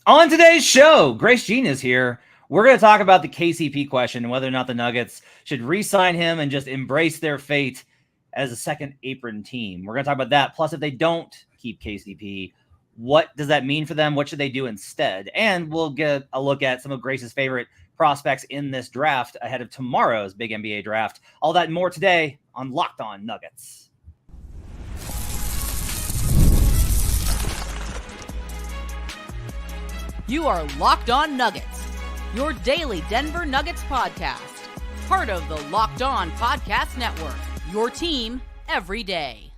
On today's show, Grace Jean is here. We're going to talk about the KCP question and whether or not the Nuggets should re-sign him and just embrace their fate as a second apron team. We're going to talk about that. Plus, if they don't keep KCP, what does that mean for them? What should they do instead? And we'll get a look at some of Grace's favorite prospects in this draft ahead of tomorrow's big NBA draft. All that and more today on Locked On Nuggets. You are Locked On Nuggets, your daily Denver Nuggets podcast. Part of the Locked On Podcast Network, your team every day.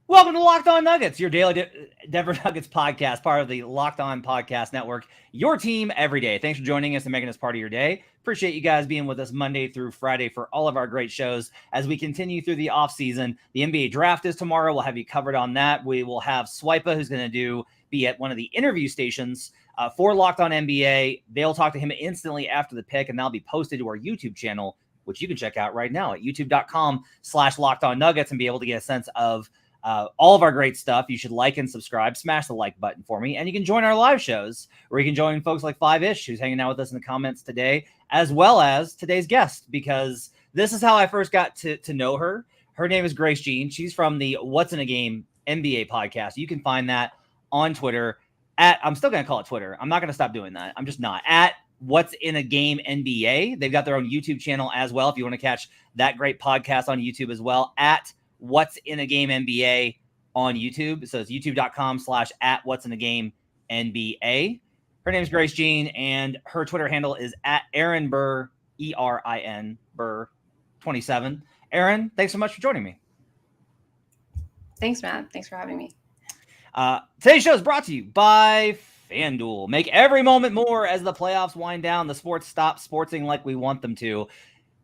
Welcome to Locked On Nuggets, your daily Denver Nuggets podcast, part of the Locked On Podcast Network, your team every day. Thanks for joining us and making us part of your day. Appreciate you guys being with us Monday through Friday for all of our great shows as we continue through the offseason. The NBA draft is tomorrow. We'll have you covered on that. We will have Swipa, who's going to be at one of the interview stations for Locked On NBA. They'll talk to him instantly after the pick, and that'll be posted to our YouTube channel, which you can check out right now at youtube.com/LockedOnNuggets and be able to get a sense of all of our great stuff. You should like and subscribe, smash the like button for me. And you can join our live shows where you can join folks like 5ish, who's hanging out with us in the comments today, as well as today's guest, because this is how I first got to know her. Her name is Grace Jean. She's from the What's in a Game NBA podcast. You can find that on Twitter I'm still going to call it Twitter. I'm not going to stop doing that. I'm just not at What's in a Game NBA. They've got their own YouTube channel as well. If you want to catch that great podcast on YouTube as well, at What's in a Game NBA on YouTube. So it's youtube.com/at What's in a Game NBA. Her name is Grace Jean, and her Twitter handle is at Erin Burr, ERIN Burr 27. Erin, thanks so much for joining me. Thanks, Matt. Thanks for having me. Today's show is brought to you by FanDuel. Make every moment more as the playoffs wind down. The sports stop sportsing like we want them to,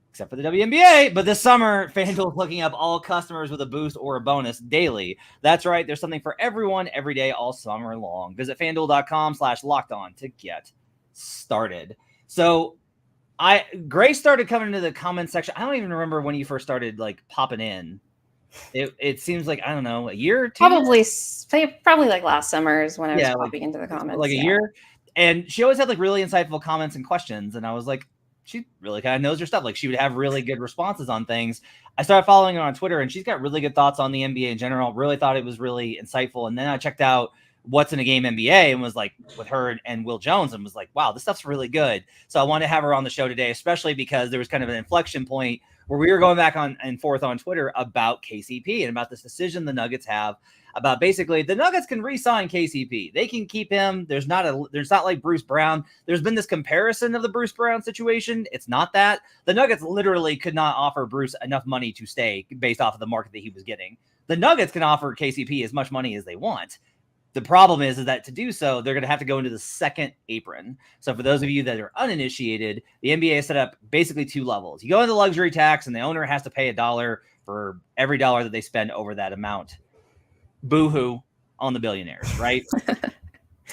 except for the WNBA. But this summer, FanDuel is hooking up all customers with a boost or a bonus daily. That's right. There's something for everyone every day all summer long. Visit FanDuel.com/lockedon to get started. So Grace started coming into the comments section. I don't even remember when you first started popping in. It seems like, I don't know, a year or two? Probably like last summer is when I was popping into the comments. Like a year. And she always had really insightful comments and questions. And I was like, she really kind of knows her stuff. She would have really good responses on things. I started following her on Twitter, and she's got really good thoughts on the NBA in general. Really thought it was really insightful. And then I checked out What's in a Game NBA and was with her and Will Jones and was like, wow, this stuff's really good. So I wanted to have her on the show today, especially because there was kind of an inflection point where we were going back on and forth on Twitter about KCP and about this decision the Nuggets have about basically the Nuggets can re-sign KCP. They can keep him. There's not like Bruce Brown. There's been this comparison of the Bruce Brown situation. It's not that. The Nuggets literally could not offer Bruce enough money to stay based off of the market that he was getting. The Nuggets can offer KCP as much money as they want. The problem is that to do so, they're going to have to go into the second apron. So for those of you that are uninitiated, the NBA is set up basically two levels. You go into luxury tax, and the owner has to pay $1 for every dollar that they spend over that amount. Boo-hoo on the billionaires, right?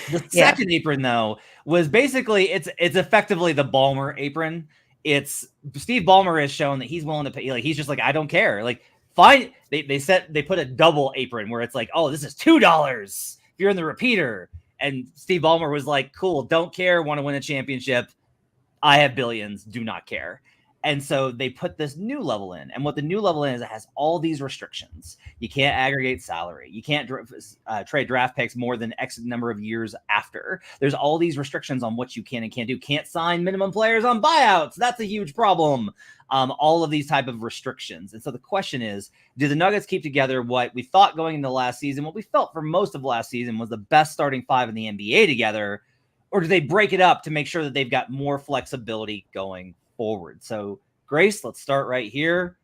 The second apron, though, was basically, it's effectively the Ballmer apron. It's Steve Ballmer has shown that he's willing to pay. He's just I don't care. Fine. They put a double apron where it's oh, this is $2. If you're in the repeater. And Steve Ballmer was cool, don't care, want to win a championship. I have billions, do not care. And so they put this new level in. And what the new level is, it has all these restrictions. You can't aggregate salary. You can't trade draft picks more than X number of years after. There's all these restrictions on what you can and can't do. Can't sign minimum players on buyouts. That's a huge problem. All of these type of restrictions. And so the question is, do the Nuggets keep together what we thought going into last season, what we felt for most of last season was the best starting five in the NBA together, or do they break it up to make sure that they've got more flexibility going forward? So Grace, let's start right here.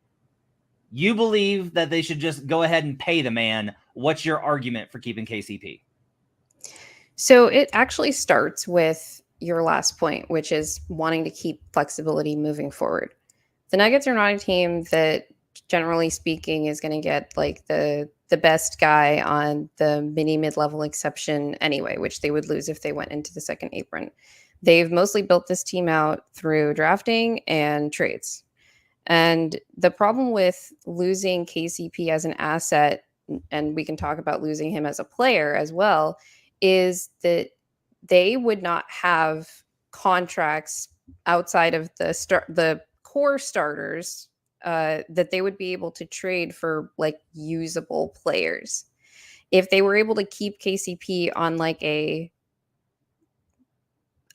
You believe that they should just go ahead and pay the man. What's your argument for keeping KCP? So it actually starts with your last point, which is wanting to keep flexibility moving forward. The Nuggets are not a team that, generally speaking, is going to get the best guy on the mid-level exception anyway, which they would lose if they went into the second apron. They've mostly built this team out through drafting and trades. And the problem with losing KCP as an asset and we can talk about losing him as a player as well, is that they would not have contracts outside of the core starters that they would be able to trade for like usable players. If they were able to keep KCP on like a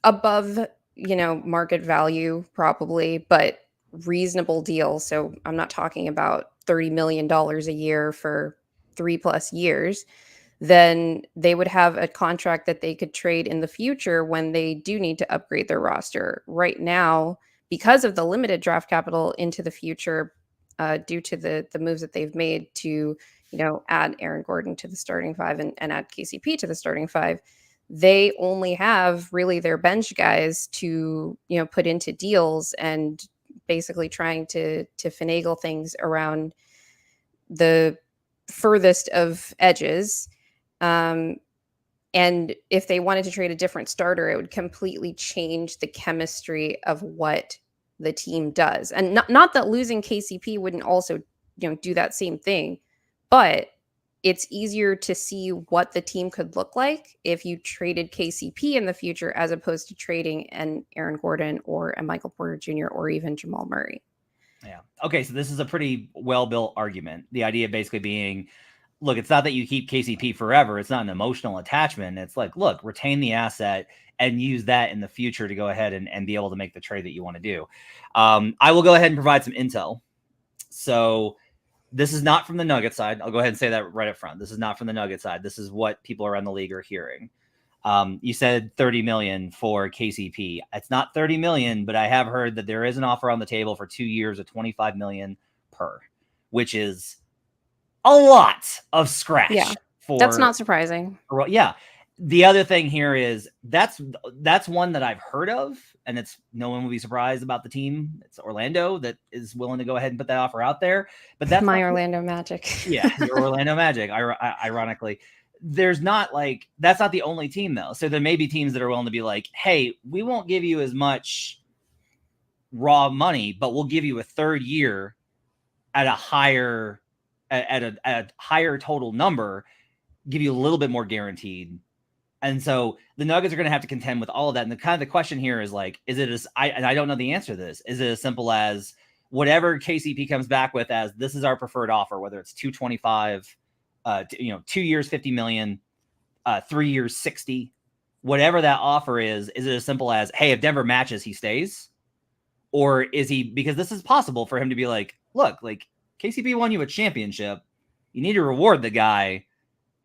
above, market value probably, but reasonable deal. So I'm not talking about $30 million a year for 3+ years. Then they would have a contract that they could trade in the future when they do need to upgrade their roster. Right now, because of the limited draft capital into the future, due to the moves that they've made to, add Aaron Gordon to the starting five and add KCP to the starting five, they only have really their bench guys to, put into deals and basically trying to finagle things around the furthest of edges. And if they wanted to trade a different starter, it would completely change the chemistry of what the team does. And not that losing KCP wouldn't also, do that same thing, but it's easier to see what the team could look like if you traded KCP in the future, as opposed to trading an Aaron Gordon or a Michael Porter Jr. or even Jamal Murray. Yeah. Okay. So this is a pretty well-built argument. The idea basically being, look, it's not that you keep KCP forever. It's not an emotional attachment. It's like, look, retain the asset and use that in the future to go ahead and be able to make the trade that you want to do. I will go ahead and provide some intel. So this is not from the Nugget side. I'll go ahead and say that right up front. This is not from the Nugget side. This is what people around the league are hearing. You said 30 million for KCP. It's not 30 million, but I have heard that there is an offer on the table for 2 years of 25 million per, which is a lot of scratch. Yeah, that's not surprising. Yeah. The other thing here is that's one that I've heard of, and it's no one will be surprised about the team. It's Orlando that is willing to go ahead and put that offer out there. But that's my Orlando Magic. Yeah, your Orlando Magic. Ironically, there's not like that's not the only team though. So there may be teams that are willing to be like, hey, we won't give you as much raw money, but we'll give you a third year at a higher total number, give you a little bit more guaranteed. And so the Nuggets are going to have to contend with all of that. And the question here is like, is it I don't know the answer to this. Is it as simple as whatever KCP comes back with as this is our preferred offer, whether it's 225, 2 years, 50 million, 3 years, 60, whatever that offer is it as simple as, hey, if Denver matches, he stays? Or is he, because this is possible for him to be like, look, like KCP won you a championship. You need to reward the guy.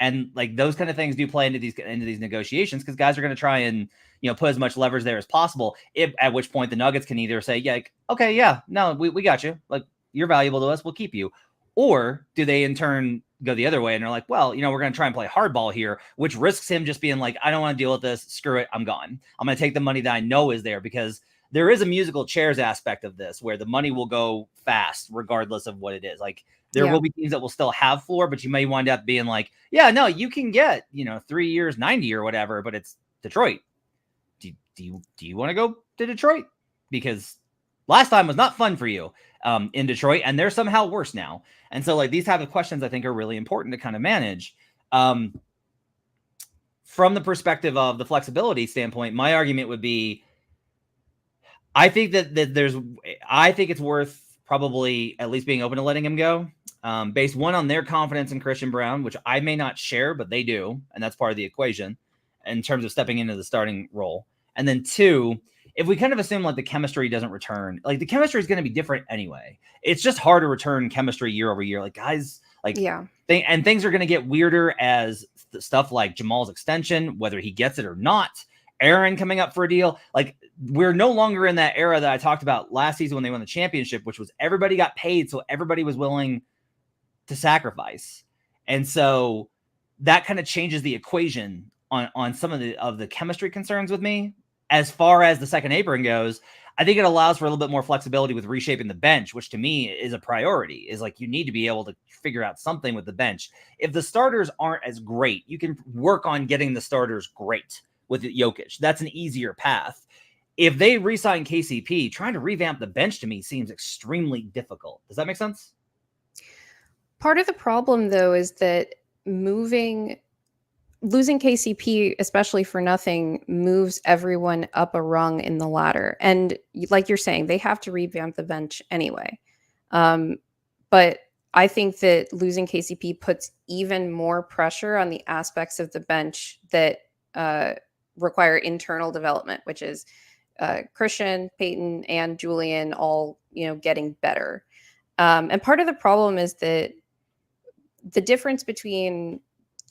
And like those kind of things do play into these negotiations because guys are going to try and, put as much leverage there as possible. At which point the Nuggets can either say, yeah, like, okay, yeah, no, we got you. Like you're valuable to us. We'll keep you. Or do they in turn go the other way and they're like, well, we're going to try and play hardball here, which risks him just being like, I don't want to deal with this. Screw it. I'm gone. I'm going to take the money that I know is there because there is a musical chairs aspect of this where the money will go fast regardless of what it is. Like there will be teams that will still have floor, but you may wind up being like, yeah, no, you can get, 3 years, 90 or whatever, but it's Detroit. Do you want to go to Detroit? Because last time was not fun for you in Detroit, and they're somehow worse now. And so like these type of questions I think are really important to kind of manage. From the perspective of the flexibility standpoint, my argument would be, I think it's worth probably at least being open to letting him go. Based one on their confidence in Christian Braun, which I may not share, but they do. And that's part of the equation in terms of stepping into the starting role. And then two, if we kind of assume like the chemistry doesn't return, like the chemistry is going to be different anyway. It's just hard to return chemistry year over year. Like guys, like, things are going to get weirder as stuff like Jamal's extension, whether he gets it or not, Aaron coming up for a deal. Like we're no longer in that era that I talked about last season when they won the championship, which was everybody got paid. So everybody was willing to sacrifice. And so that kind of changes the equation on some of the chemistry concerns with me. As far as the second apron goes, I think it allows for a little bit more flexibility with reshaping the bench, which to me is a priority. Is like you need to be able to figure out something with the bench. If the starters aren't as great, you can work on getting the starters great with Jokic. That's an easier path. If they re-sign KCP, trying to revamp the bench to me seems extremely difficult. Does that make sense? Part of the problem, though, is that losing KCP, especially for nothing, moves everyone up a rung in the ladder. And like you're saying, they have to revamp the bench anyway. But I think that losing KCP puts even more pressure on the aspects of the bench that require internal development, which is Christian, Peyton, and Julian all, getting better. And part of the problem is that the difference between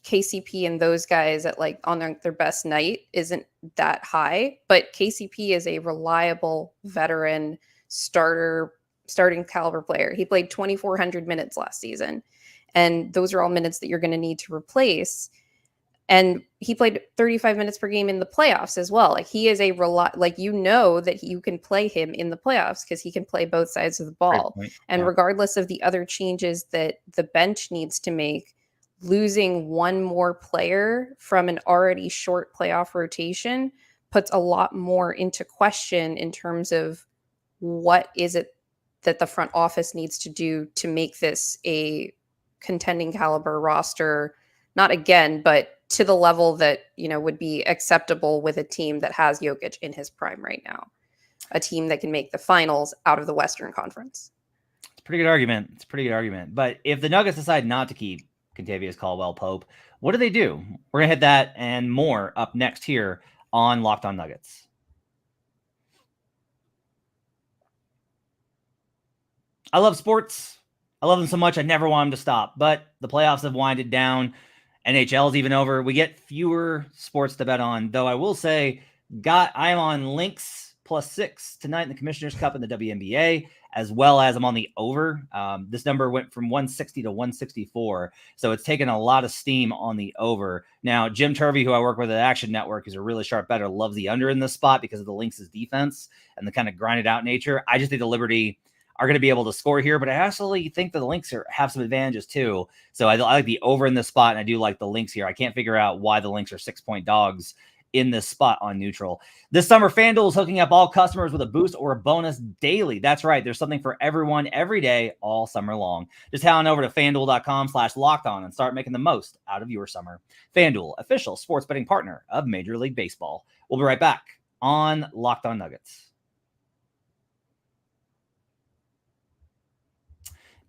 KCP and those guys at on their best night isn't that high, but KCP is a reliable veteran starting caliber player. He played 2,400 minutes last season, and those are all minutes that you're going to need to replace. And he played 35 minutes per game in the playoffs as well. He is that you can play him in the playoffs because he can play both sides of the ball. And regardless of the other changes that the bench needs to make, losing one more player from an already short playoff rotation puts a lot more into question in terms of what is it that the front office needs to do to make this a contending caliber roster, not again, but to the level that, would be acceptable with a team that has Jokic in his prime right now, a team that can make the finals out of the Western Conference. It's a pretty good argument. But if the Nuggets decide not to keep Kentavious Caldwell-Pope, what do they do? We're going to hit that and more up next here on Locked On Nuggets. I love sports. I love them so much I never want them to stop. But the playoffs have winded down. NHL is even over. We get fewer sports to bet on, though I will say I'm on Lynx +6 tonight in the Commissioner's Cup in the WNBA, as well as I'm on the over. This number went from 160 to 164, so it's taken a lot of steam on the over. Now, Jim Turvey, who I work with at Action Network, is a really sharp bettor, loves the under in this spot because of the Lynx's defense and the kind of grinded out nature. I just think the Liberty are going to be able to score here, but I actually think that the Lynx have some advantages too. So I like the over in this spot, and I do like the Lynx here. I can't figure out why the Lynx are 6-point dogs in this spot on neutral. This summer, FanDuel is hooking up all customers with a boost or a bonus daily. That's right. There's something for everyone every day, all summer long. Just head on over to FanDuel.com/lockedon and start making the most out of your summer. FanDuel, official sports betting partner of Major League Baseball. We'll be right back on Locked On Nuggets.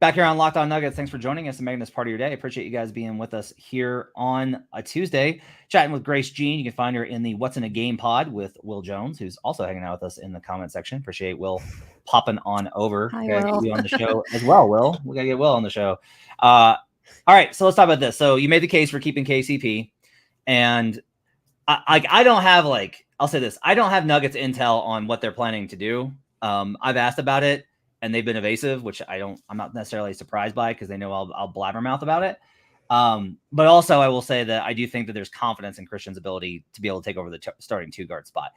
Back here on Locked On Nuggets. Thanks for joining us and making this part of your day. I appreciate you guys being with us here on a Tuesday. Chatting with Grace Jean. You can find her in the What's in a Game pod with Will Jones, who's also hanging out with us in the comment section. Appreciate Will popping on over. Hi, we gotta Will. get you on the show as well, Will. We got to get Will on the show. All right, so let's talk about this. So you made the case for keeping KCP, and I don't have I'll say this. I don't have Nuggets intel on what they're planning to do. I've asked about it, and they've been evasive, which I'm not necessarily surprised by because they know I'll blabbermouth about it. But also I will say that I do think that there's confidence in Christian's ability to be able to take over the starting 2-guard spot.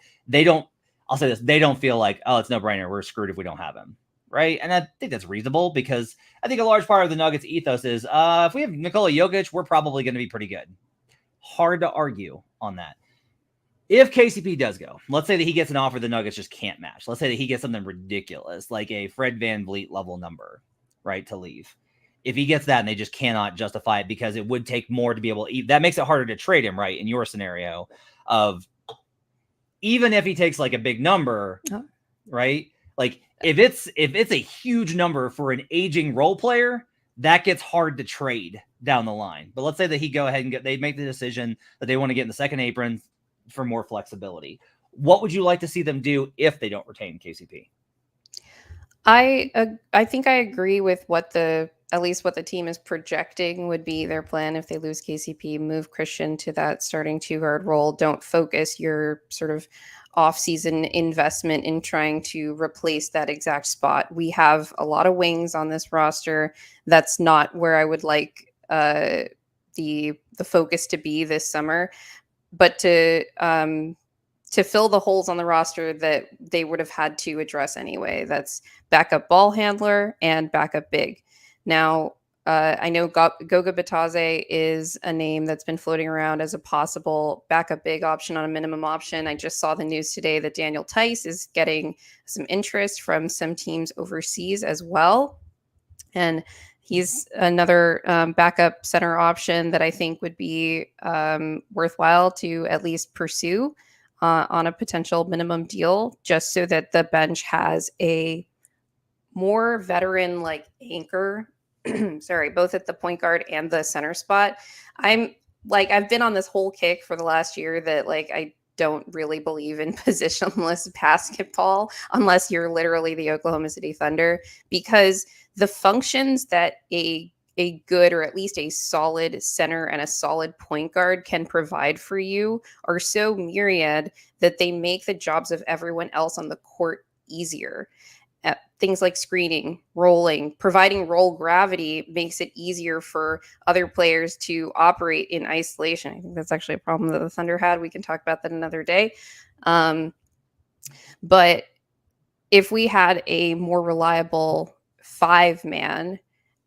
I'll say this. They don't feel like, oh, it's no brainer. We're screwed if we don't have him. Right. And I think that's reasonable because I think a large part of the Nuggets ethos is if we have Nikola Jokic, we're probably going to be pretty good. Hard to argue on that. If KCP does go, let's say that he gets an offer the Nuggets just can't match. Let's say that he gets something ridiculous, like a Fred VanVleet level number, right, to leave. If he gets that and they just cannot justify it because it would take more to be able to, that makes it harder to trade him, right, in your scenario of even if he takes a big number, right? If it's a huge number for an aging role player, that gets hard to trade down the line. But let's say that he go ahead and they make the decision that they want to get in the second apron for more flexibility. What would you like to see them do if they don't retain KCP? I think I agree with at least what the team is projecting would be their plan if they lose KCP. Move Christian to that starting 2-guard role. Don't focus your sort of off-season investment in trying to replace that exact spot. We have a lot of wings on this roster. That's not where I would like the focus to be this summer. But to fill the holes on the roster that they would have had to address anyway. That's backup ball handler and backup big. Now, I know Goga Bitadze is a name that's been floating around as a possible backup big option on a minimum option. I just saw the news today that Daniel Tice is getting some interest from some teams overseas as well. And He's another backup center option that I think would be worthwhile to at least pursue on a potential minimum deal, just so that the bench has a more veteran like anchor. Sorry, both at the point guard and the center spot. I've been on this whole kick for the last year that like I don't really believe in positionless basketball unless you're literally the Oklahoma City Thunder, because the functions that a good or at least a solid center and a solid point guard can provide for you are so myriad that they make the jobs of everyone else on the court easier. Things like screening, rolling, providing roll gravity makes it easier for other players to operate in isolation. I think that's actually a problem that the Thunder had. We can talk about that another day. But if we had a more reliable 5-man,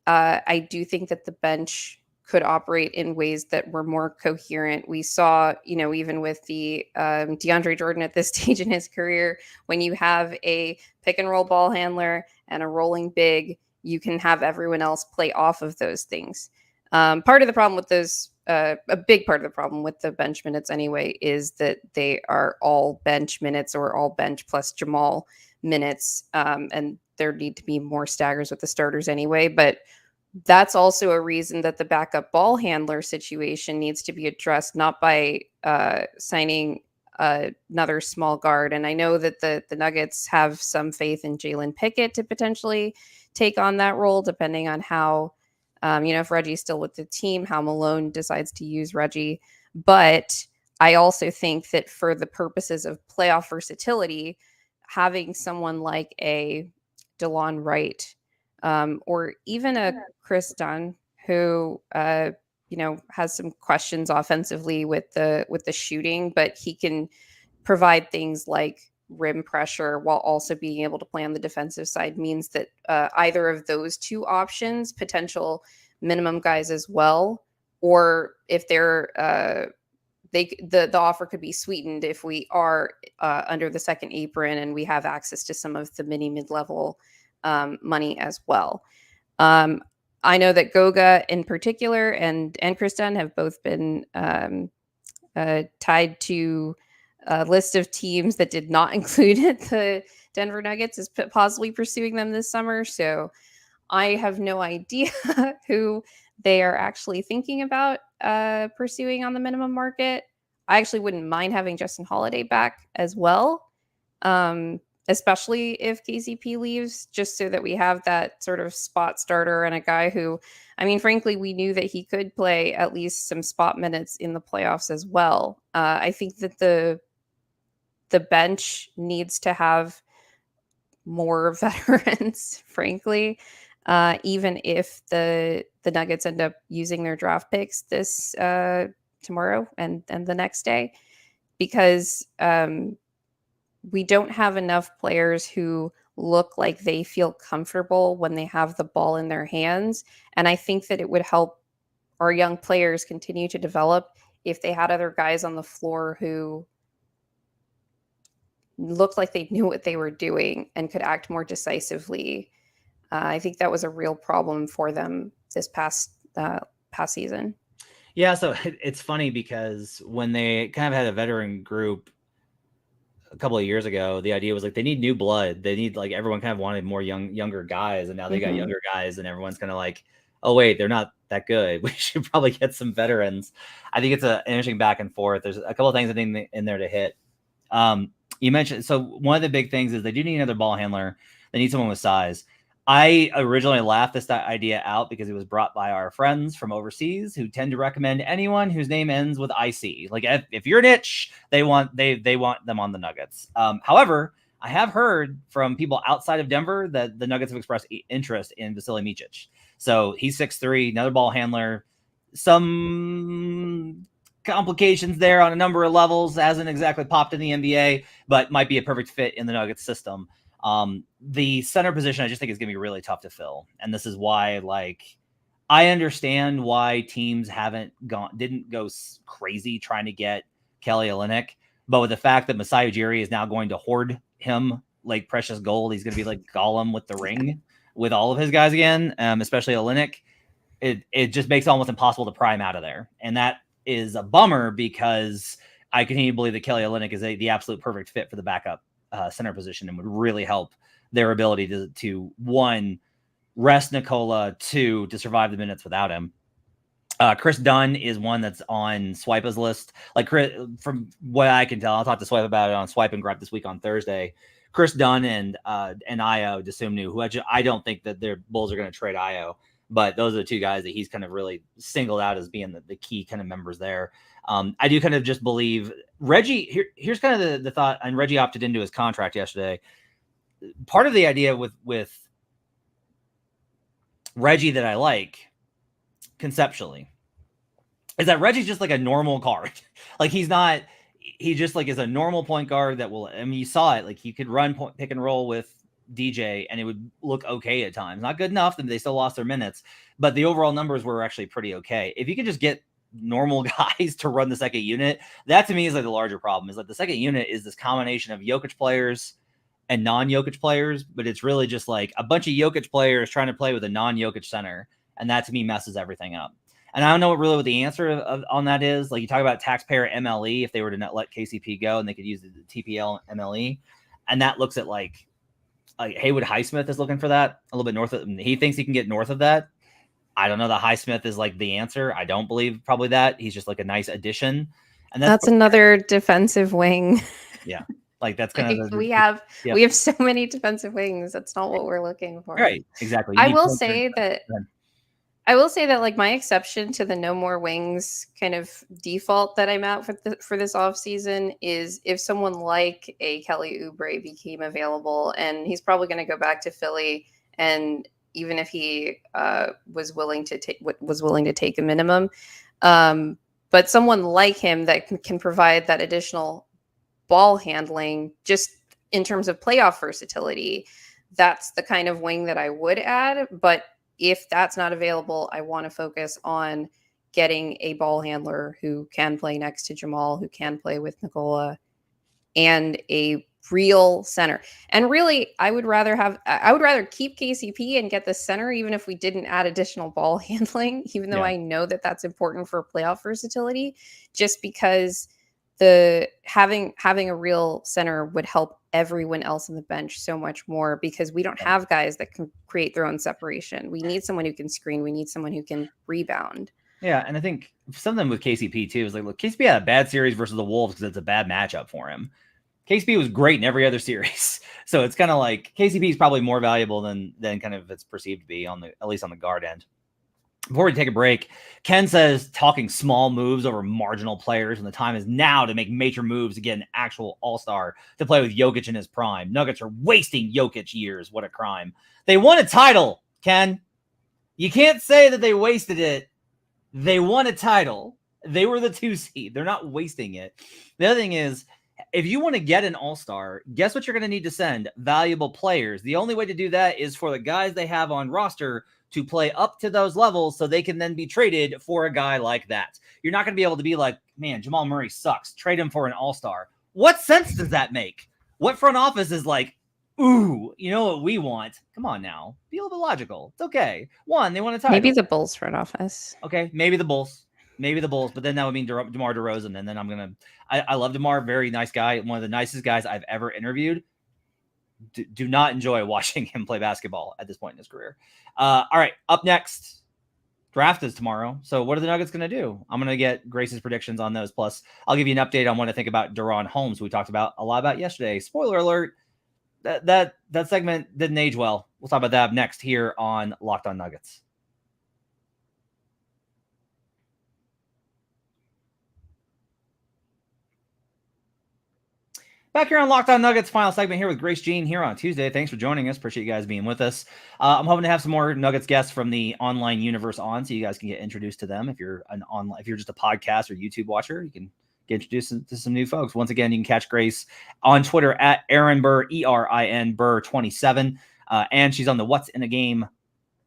I do think that the bench could operate in ways that were more coherent. We saw, even with the DeAndre Jordan at this stage in his career, when you have a pick and roll ball handler and a rolling big, you can have everyone else play off of those things. Part of the problem with those, a big part of the problem with the bench minutes anyway, is that they are all bench minutes or all bench plus Jamal minutes. And there need to be more staggers with the starters anyway. But that's also a reason that the backup ball handler situation needs to be addressed, not by signing another small guard. And I know that the Nuggets have some faith in Jalen Pickett to potentially take on that role, depending on how, if Reggie's still with the team, how Malone decides to use Reggie. But I also think that for the purposes of playoff versatility, having someone like a DeLon Wright, or even a Chris Dunn, who has some questions offensively with the shooting, but he can provide things like rim pressure while also being able to play on the defensive side, means that either of those two options, potential minimum guys as well, or if they're the offer could be sweetened if we are under the second apron and we have access to some of the mid-level money as well. I know that Goga in particular and Chris Dunn have both been tied to a list of teams that did not include the Denver Nuggets as possibly pursuing them this summer. So I have no idea who they are actually thinking about pursuing on the minimum market. I actually wouldn't mind having Justin Holiday back as well. Especially if KCP leaves, just so that we have that sort of spot starter and a guy who, frankly, we knew that he could play at least some spot minutes in the playoffs as well. I think that the bench needs to have more veterans, frankly, even if the Nuggets end up using their draft picks this tomorrow and the next day, because we don't have enough players who look like they feel comfortable when they have the ball in their hands. And I think that it would help our young players continue to develop if they had other guys on the floor who looked like they knew what they were doing and could act more decisively. I think that was a real problem for them this past season. Yeah, so it's funny because when they kind of had a veteran group a couple of years ago, the idea was like they need new blood. They need, like, everyone kind of wanted more younger guys, and now they got younger guys, and everyone's kind of like, oh wait, they're not that good. We should probably get some veterans. I think it's an interesting back and forth. There's a couple of things I think in there to hit. You mentioned, so one of the big things is they do need another ball handler. They need someone with size. I originally laughed this idea out because it was brought by our friends from overseas who tend to recommend anyone whose name ends with IC. Like if you're an itch, they want them on the Nuggets. However, I have heard from people outside of Denver that the Nuggets have expressed interest in Vasilij Micic. So he's 6'3", another ball handler. Some complications there on a number of levels. Hasn't exactly popped in the NBA, but might be a perfect fit in the Nuggets system. The center position, I just think is going to be really tough to fill. And this is why, like, I understand why teams didn't go crazy trying to get Kelly Olynyk, but with the fact that Masai Ujiri is now going to hoard him like precious gold, he's going to be like Gollum with the ring. with all of his guys again, especially Olynyk, it just makes it almost impossible to pry him out of there. And that is a bummer because I continue to believe that Kelly Olynyk is the absolute perfect fit for the backup center position and would really help their ability to one, rest Nikola, two, to survive the minutes without him. Chris Dunn is one that's on Swipa's list. Like, from what I can tell, I'll talk to Swipe about it on Swipe and Grab this week on Thursday. Chris Dunn and Io Desumnu, who I don't think that their Bulls are going to trade Io, but those are the two guys that he's kind of really singled out as being the key kind of members there. I do kind of just believe Reggie. Here's kind of the thought, and Reggie opted into his contract yesterday. Part of the idea with Reggie that I like conceptually is that Reggie's just like a normal guard. Like, he just like is a normal point guard that will, I mean, you saw it, like he could run pick and roll with DJ and it would look okay at times. Not good enough, and they still lost their minutes, but the overall numbers were actually pretty okay. If you could just get normal guys to run the second unit, that to me is like the larger problem. Is like the second unit is this combination of Jokic players and non-Jokic players, but it's really just like a bunch of Jokic players trying to play with a non-Jokic center. And that to me messes everything up. And I don't know what the answer on that is. Like, you talk about taxpayer MLE, if they were to not let KCP go and they could use the TPL MLE. And that looks at like Haywood Highsmith is looking for that a little bit north of, he thinks he can get north of that. I don't know that Highsmith is like the answer. I don't believe probably that. He's just like a nice addition. And that's another defensive wing. Yeah. Like, that's kind of we have so many defensive wings. That's not what we're looking for. Right. Exactly. I will say that like my exception to the no more wings kind of default that I'm at for this off season is if someone like a Kelly Oubre became available, and he's probably going to go back to Philly, and even if he was willing to take a minimum, but someone like him that can provide that additional ball handling just in terms of playoff versatility, that's the kind of wing that I would add. But if that's not available, I want to focus on getting a ball handler who can play next to Jamal, who can play with Nikola, and a real center. And really, I would rather keep KCP and get the center, even if we didn't add additional ball handling, even though I know that that's important for playoff versatility, just because having a real center would help everyone else on the bench so much more, because we don't have guys that can create their own separation. We need someone who can screen. We need someone who can rebound. Yeah, and I think something with KCP too is like, look, KCP had a bad series versus the Wolves because it's a bad matchup for him. KCP was great in every other series, so it's kind of like KCP is probably more valuable than kind of it's perceived to be at least on the guard end. Before we take a break, Ken says talking small moves over marginal players, and the time is now to make major moves to get an actual all-star to play with Jokic in his prime. Nuggets are wasting Jokic years. What a crime. They won a title, Ken. You can't say that they wasted it. They won a title. They were the 2 seed. They're not wasting it. The other thing is, if you want to get an all-star, guess what you're going to need to send? Valuable players. The only way to do that is for the guys they have on roster to play up to those levels so they can then be traded for a guy like that. You're not going to be able to be like, man, Jamal Murray sucks. Trade him for an all-star. What sense does that make? What front office is like, ooh, you know what we want? Come on now. Be a little bit logical. It's okay. One, they want a title. Maybe the Bulls front office. Okay, maybe the Bulls. But then that would mean DeMar DeRozan. And then I love DeMar, very nice guy. One of the nicest guys I've ever interviewed. Do not enjoy watching him play basketball at this point in his career. All right, up next, draft is tomorrow. So what are the Nuggets going to do? I'm going to get Grace's predictions on those. Plus, I'll give you an update on what I think about Deron Holmes, who we talked about a lot about yesterday. Spoiler alert, that segment didn't age well. We'll talk about that up next here on Locked On Nuggets. Back here on Locked On Nuggets, final segment here with Grace Jean here on Tuesday. Thanks for joining us. Appreciate you guys being with us. I'm hoping to have some more Nuggets guests from the online universe on, so you guys can get introduced to them. If you're just a podcast or YouTube watcher, you can get introduced to some new folks. Once again, you can catch Grace on Twitter at Aaron Burr, ERIN Burr 27, and she's on the What's in a Game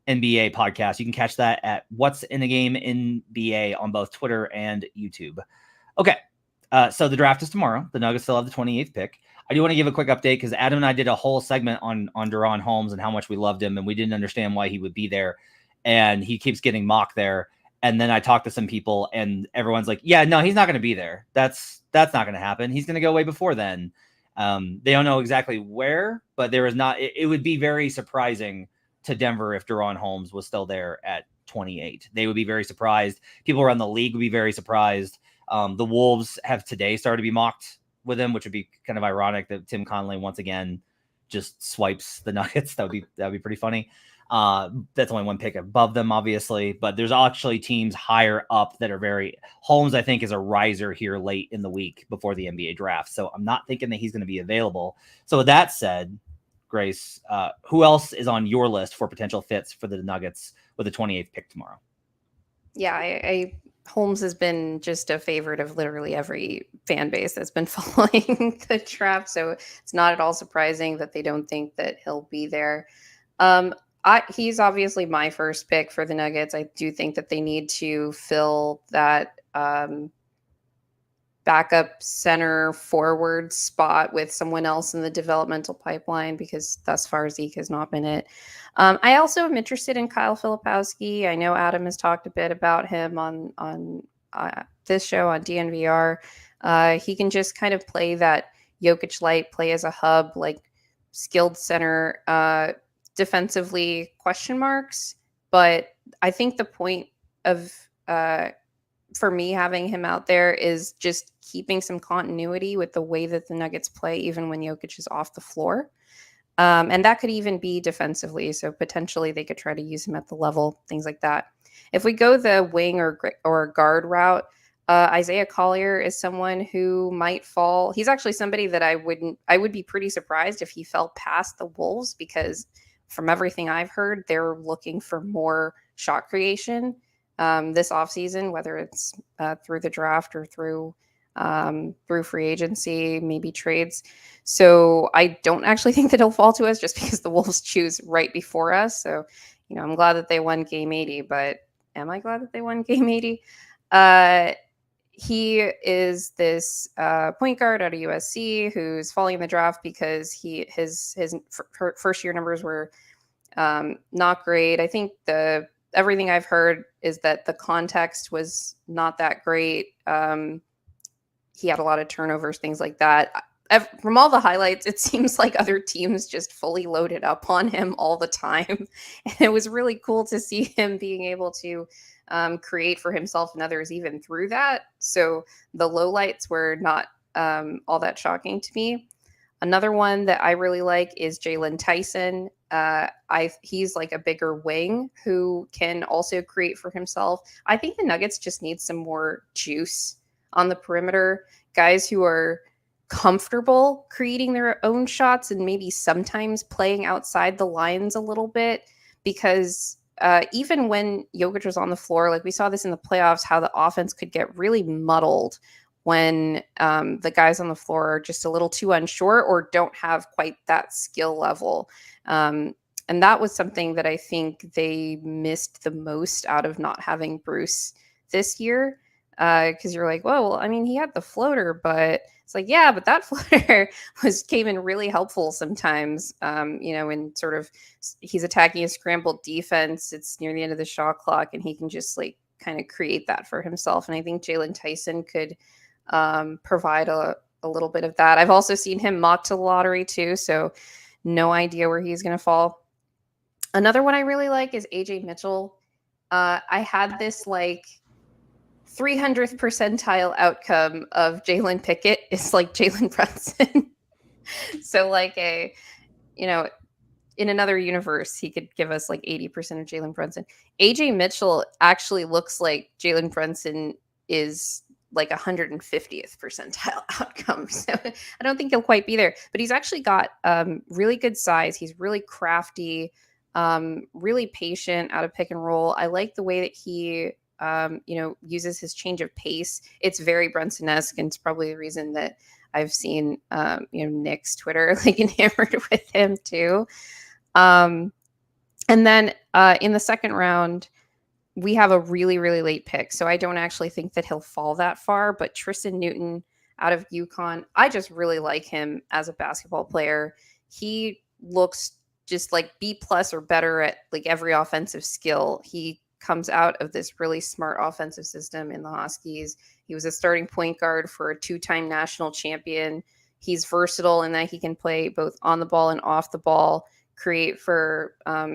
NBA podcast. You can catch that at What's in a Game NBA on both Twitter and YouTube. Okay. So the draft is tomorrow. The Nuggets still have the 28th pick. I do want to give a quick update because Adam and I did a whole segment on Deron Holmes and how much we loved him, and we didn't understand why he would be there, and he keeps getting mocked there. And then I talked to some people, and everyone's like, "Yeah, no, he's not going to be there. That's not going to happen. He's going to go way before then." They don't know exactly where, but there is not. It would be very surprising to Denver if Deron Holmes was still there at 28. They would be very surprised. People around the league would be very surprised. The Wolves have today started to be mocked with him, which would be kind of ironic that Tim Conley once again just swipes the Nuggets. That'd be pretty funny. That's only one pick above them, obviously, but there's actually teams higher up that are very. Holmes, I think, is a riser here late in the week before the NBA draft, so I'm not thinking that he's going to be available. So with that said, Grace, who else is on your list for potential fits for the Nuggets with the 28th pick tomorrow? Yeah, I Holmes has been just a favorite of literally every fan base that's been following the draft, so it's not at all surprising that they don't think that he'll be there. He's obviously my first pick for the Nuggets. I do think that they need to fill that backup center forward spot with someone else in the developmental pipeline because thus far Zeke has not been it. I also am interested in Kyle Filipowski. I know Adam has talked a bit about him on this show on DNVR. He can just kind of play that Jokic light, play as a hub, like skilled center. Defensively, question marks, but I think the point of for me having him out there is just keeping some continuity with the way that the Nuggets play, even when Jokic is off the floor. And that could even be defensively. So potentially they could try to use him at the level, things like that. If we go the wing or guard route, Isaiah Collier is someone who might fall. He's actually somebody that I would be pretty surprised if he fell past the Wolves because from everything I've heard, they're looking for more shot creation this offseason, whether it's through the draft or through free agency, maybe trades. So I don't actually think that he'll fall to us just because the Wolves choose right before us. So, I'm glad that they won game 80, but am I glad that they won game 80? He is this point guard out of USC who's falling in the draft because his first year numbers were not great. I think everything I've heard is that the context was not that great. He had a lot of turnovers, things like that. From all the highlights, it seems like other teams just fully loaded up on him all the time. And it was really cool to see him being able to create for himself and others even through that. So the lowlights were not all that shocking to me. Another one that I really like is Jalen Tyson. He's like a bigger wing who can also create for himself. I think the Nuggets just need some more juice on the perimeter. Guys who are comfortable creating their own shots and maybe sometimes playing outside the lines a little bit. Because even when Jokic was on the floor, like we saw this in the playoffs, how the offense could get really muddled when the guys on the floor are just a little too unsure or don't have quite that skill level. And that was something that I think they missed the most out of not having Bruce this year. Because you're like, well, I mean, he had the floater, but it's like, yeah, but that floater came in really helpful sometimes. When sort of he's attacking a scrambled defense, it's near the end of the shot clock, and he can just like kind of create that for himself. And I think Jalen Tyson could provide a little bit of that. I've also seen him mocked to the lottery too, so no idea where he's going to fall. Another one I really like is AJ Mitchell. I had this like 300th percentile outcome of Jalen Pickett is like Jalen Brunson. So like in another universe, he could give us like 80% of Jalen Brunson. AJ Mitchell actually looks like Jalen Brunson is like 150th percentile outcome. So I don't think he'll quite be there, but he's actually got really good size. He's really crafty, really patient out of pick and roll. I like the way that he uses his change of pace. It's very Brunson-esque, and it's probably the reason that I've seen, Nick's Twitter like enamored with him too. And then in the second round, we have a really, really late pick. So I don't actually think that he'll fall that far, but Tristan Newton, out of UConn. I just really like him as a basketball player. He looks just like B+ or better at like every offensive skill. He comes out of this really smart offensive system in the Huskies. He was a starting point guard for a 2-time national champion. He's versatile in that he can play both on the ball and off the ball, create for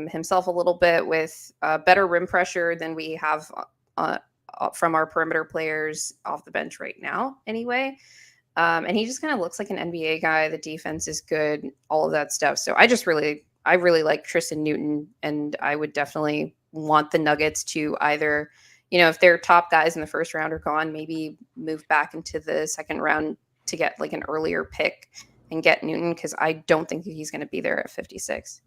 himself a little bit with better rim pressure than we have from our perimeter players off the bench right now anyway. And he just kind of looks like an NBA guy. The defense is good, all of that stuff. So I really like Tristan Newton, and I would definitely want the Nuggets to either, if their top guys in the first round are gone, maybe move back into the second round to get like an earlier pick and get Newton, because I don't think he's going to be there at 56.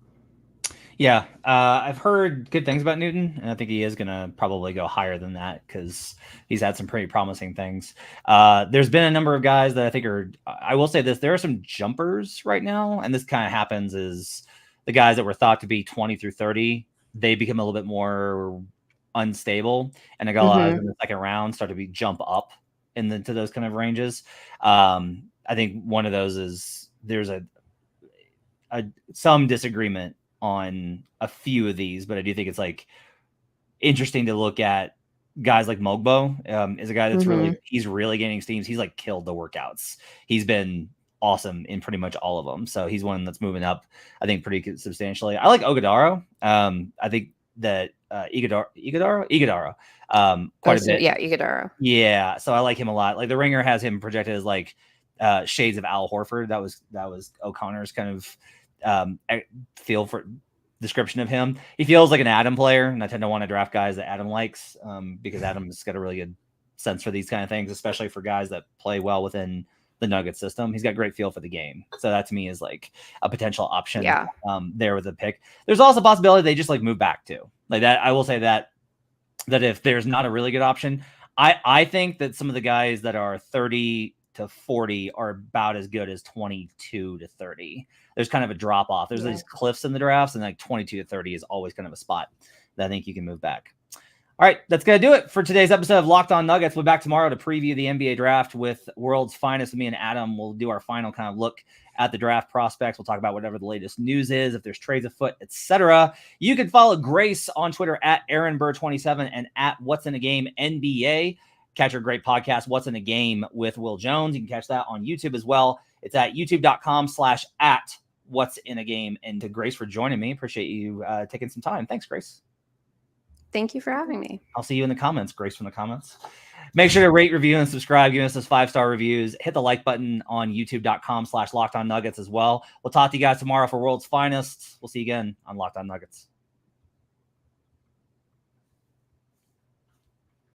Yeah, I've heard good things about Newton, and I think he is going to probably go higher than that because he's had some pretty promising things. There's been a number of guys that I think I will say this, there are some jumpers right now, and this kind of happens is the guys that were thought to be 20 through 30, they become a little bit more unstable, and a guy in the second round start to jump up into those kind of ranges. I think one of those is there's some disagreement on a few of these, but I do think it's like interesting to look at guys like Mogbo. Is a guy that's he's really gaining steam. He's like killed the workouts. He's been awesome in pretty much all of them. So he's one that's moving up, I think, pretty substantially. I like Ogudaro. I think that Iguodaro quite a bit. Yeah, Iguodaro. Yeah, so I like him a lot. Like the Ringer has him projected as like shades of Al Horford. That was O'Connor's kind of feel for description of him. He feels like an Adam player, and I tend to want to draft guys that Adam likes because Adam's got a really good sense for these kind of things, especially for guys that play well within the Nuggets system. He's got great feel for the game. So that to me is like a potential option there with the pick. There's also a possibility they just like move back to like that. I will say that if there's not a really good option, I think that some of the guys that are 30 to 40 are about as good as 22 to 30. There's kind of a drop off. There's these cliffs in the drafts, and like 22 to 30 is always kind of a spot that I think you can move back. All right, that's going to do it for today's episode of Locked On Nuggets. We'll be back tomorrow to preview the NBA draft with World's Finest. Me and Adam will do our final kind of look at the draft prospects. We'll talk about whatever the latest news is, if there's trades afoot, etc. You can follow Grace on Twitter at AaronBurr27 and at What's in a Game NBA. Catch her great podcast, What's in a Game with Will Jones. You can catch that on YouTube as well. It's at youtube.com/at What's in a Game. And to Grace for joining me. Appreciate you taking some time. Thanks, Grace. Thank you for having me. I'll see you in the comments, Grace from the comments. Make sure to rate, review, and subscribe. Give us those 5-star reviews. Hit the like button on youtube.com/Locked On Nuggets as well. We'll talk to you guys tomorrow for World's Finest. We'll see you again on Locked On Nuggets.